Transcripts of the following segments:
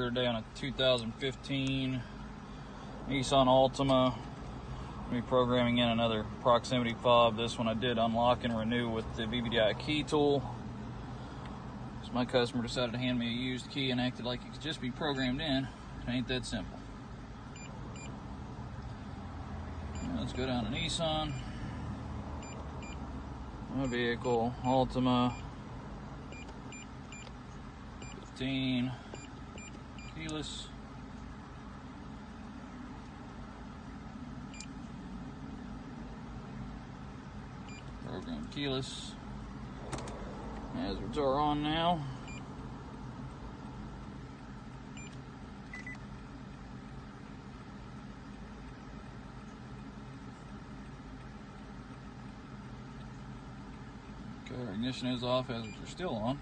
here today on a 2015 Nissan Altima. Be programming in another proximity fob. This one I did unlock and renew with the VBDI key tool. So my customer decided to hand me a used key and acted like it could just be programmed in. It ain't that simple. Let's go down to Nissan. My vehicle, Altima 15, keyless. Program keyless. Hazards are on now. Okay, our ignition is off, hazards are still on.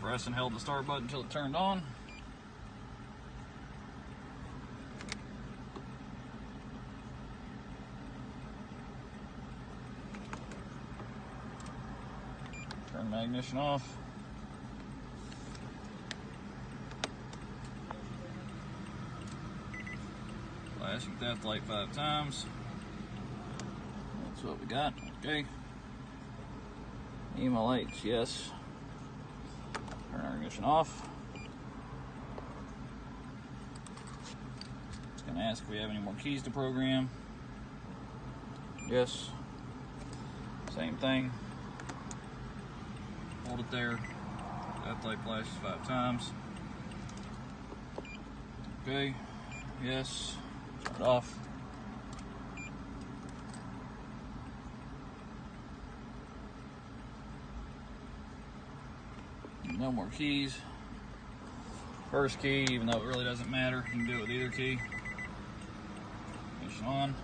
Pressed and held the start button until it turned on. Turn my ignition off. Flashing theft light 5 times. That's what we got. Okay. EMA lights, yes. Turn our ignition off. It's going to ask if we have any more keys to program. Yes. Same thing. Hold it there. That light flashes 5 times. Okay. Yes. Turn it off. No more keys. First key, even though it really doesn't matter, you can do it with either key. Ignition on.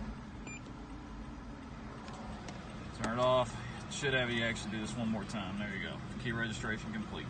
Turn it off. Should have you actually do this one more time. There you go. Key registration complete.